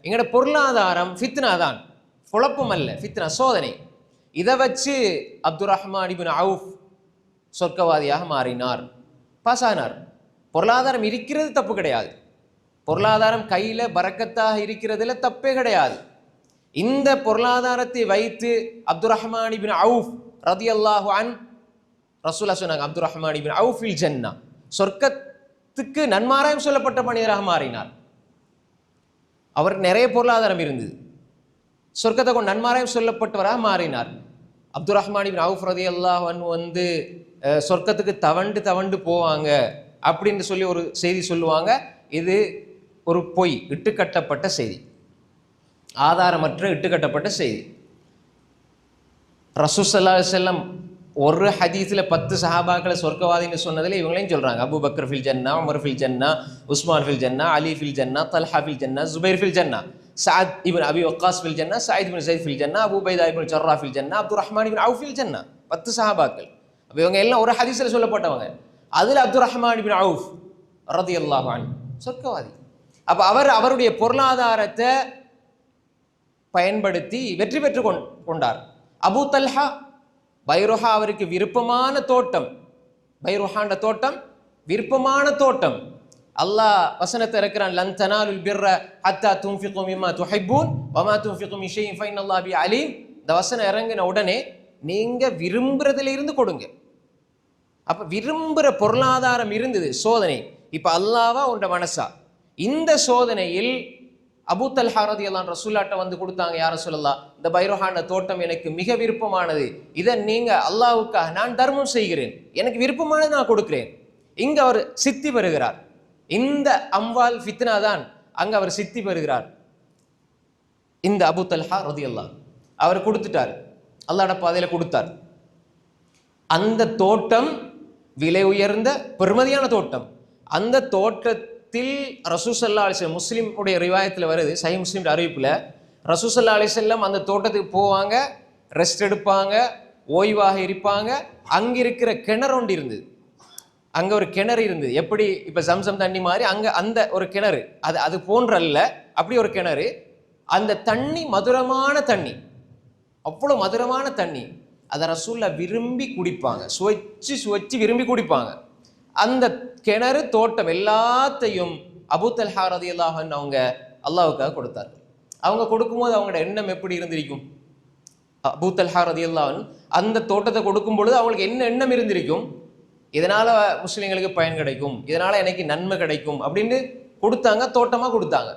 எங்களோட பொருளாதாரம் ஃபித்னா தான், குழப்பம் அல்ல, ஃபித்னா சோதனை. இதை வச்சு அப்துல் ரஹ்மான் இப்னு அவுஃப் சொர்க்கவாதியாக மாறினார், பாஸ் ஆனார். பொருளாதாரம் இருக்கிறது தப்பு கிடையாது, பொருளாதாரம் கையில் பரக்கத்தாக இருக்கிறதுல தப்பே கிடையாது. இந்த பொருளாதாரத்தை வைத்து அப்துல் ரஹ்மான் இப்னு அவுஃப் ரலியல்லாஹு அன்ஹு ரசூலுல்லாஹ் சொன்னாங்க, அப்துல் ரஹ்மான் இப்னு அவுஃப் ஃபில் ஜன்னah, சொர்க்கத்துக்கு நன்மாராயம் சொல்லப்பட்ட மனிதராக மாறினார். அவர் நிறைய பொருளாதாரம் இருந்தது, சொர்க்கத்தை கொண்டு நன்மாராயம் சொல்லப்பட்டவராக மாறினார். அப்துல் ரஹ்மான் இப்னு அவுஃப் ரலியல்லாஹு அன்ஹு சொர்க்கத்துக்கு தவண்டு தவண்டு போவாங்க அப்படின்னு சொல்லி ஒரு செய்தி சொல்லுவாங்க. இது ஒரு பொய், இட்டுக்கட்டப்பட்ட செய்தி, ஆதாரமற்ற இட்டுக்கட்டப்பட்ட செய்தி. ரசூல் ஸல்லல்லாஹு அலைஹி வஸல்லம் ஒரு ஹதீஸில் 10 சஹாபாக்களை சொர்க்கவாதின்னு சொன்னதில் இவங்களையும் சொல்கிறாங்க. அபூ பக்கர் ஃபில் ஜன்னா, உமர் ஃபில் ஜன்னா, உஸ்மான் ஃபில் ஜன்னா, அலி ஃபில் ஜன்னா, தல்ஹா ஃபில் ஜன்னா, ஜுபைர் ஃபில் ஜன்னா, சஅத் இப்னு அபி வக்காஸ் ஃபில் ஜன்னா, சயீத் இப்னு ஸைத் ஃபில் ஜன்னா, அபூ உபைதா இப்னு ஜர்ரா ஃபில் ஜன்னா, அப்துல் ரஹ்மான் இப்னு அவுஃப் ஃபில் ஜன்னா. 10 சஹாபாக்கள். அப்போ இவங்க எல்லாம் ஒரு ஹதீஸில் சொல்லப்பட்டவங்க. அதில் அப்துல் ரஹ்மான் இப்னு அவுஃப் ரலியல்லாஹு அன்ஹு சொர்க்கவாதி. அப்போ அவருடைய பொருளாதாரத்தை பயன்படுத்தி வெற்றி பெற்று கொண்டார். அபூ தல்ஹா பைருஹா அவருக்கு விருப்பமான தோட்டம், பைருஹாண்ட தோட்டம் விருப்பமான தோட்டம். அல்லாஹ் வசனத்தை இருக்கிறான், லன் தனாலுல் பிர்ர ஹத்தா துன்ஃபிகு மிம்மா துஹிப்பூன் வமா துன்ஃபிகு மின் ஷைஇன் ஃபஇன்னல்லாஹ பிஹி அலீம். இந்த வசனம் இறங்கின உடனே நீங்க விரும்புறதுல இருந்து கொடுங்க. அப்ப விரும்புற பொருளாதாரம் இருந்தது, சோதனை. இப்ப அல்லாஹ்வா உண்ட மனசா. இந்த சோதனையில் அபூ தல்ஹா ரலியல்லாஹு அன்ஹு ரசூலுல்லாஹ்ட்ட வந்து கொடுத்தாங்க, யா ரசூலல்லாஹ், இந்த பைருஹான தோட்டம் எனக்கு மிக விருப்பமானது, இதை நீங்க அல்லாஹ்வுக்காக நான் தர்மம் செய்கிறேன், எனக்கு விருப்பமானது நான் கொடுக்கிறேன். இங்க அவர் சித்தி பெறுகிறார். இந்த அம்வால் ஃபித்னா தான், அங்க அவர் சித்தி பெறுகிறார். இந்த அபூ தல்ஹா ரலியல்லாஹு அவர் கொடுத்துட்டார், அல்லாஹ்வுடைய பாதையில கொடுத்தார். அந்த தோட்டம் விலை உயர்ந்த பெருமதியான தோட்டம். அந்த தோட்டத்தில் ரசூல் ஸல்லல்லாஹு அலைஹி வஸல்லம், முஸ்லிம் உடைய ரிவாயத்தில் வருது, சஹீஹ் முஸ்லிம் அறிவிப்பில், ரசூல் ஸல்லல்லாஹு அலைஹி வஸல்லம் அந்த தோட்டத்துக்கு போவாங்க, ரெஸ்ட் எடுப்பாங்க, ஓய்வாக இருப்பாங்க. அங்கே இருக்கிற கிணறு ஒன்று இருந்தது, அங்கே ஒரு கிணறு இருந்தது. எப்படி இப்போ சம்சம் தண்ணி மாதிரி அங்கே அந்த ஒரு கிணறு, அது போன்றல்ல, அப்படி ஒரு கிணறு. அந்த தண்ணி மதுரமான தண்ணி, அவ்வளோ மதுரமான தண்ணி. அதை ரசூலுல்லாஹ் விரும்பி குடிப்பாங்க, சுவைச்சு விரும்பி குடிப்பாங்க. அந்த கிணறு தோட்டம் எல்லாத்தையும் அபூ தல்ஹா ரலியல்லாஹு அன்ஹு அவங்க அல்லாஹ்வுக்காக கொடுத்தார்கள். அவங்க கொடுக்கும்போது அவங்களோட எண்ணம் எப்படி இருந்திருக்கும்? அபூ தல்ஹா ரலியல்லாஹு அன்ஹு அந்த தோட்டத்தை கொடுக்கும் பொழுது அவங்களுக்கு என்ன எண்ணம் இருந்திருக்கும்? இதனால முஸ்லிம்களுக்கு பயன் கிடைக்கும், இதனால எனக்கு நன்மை கிடைக்கும் அப்படின்னு கொடுத்தாங்க, தோட்டமா கொடுத்தாங்க.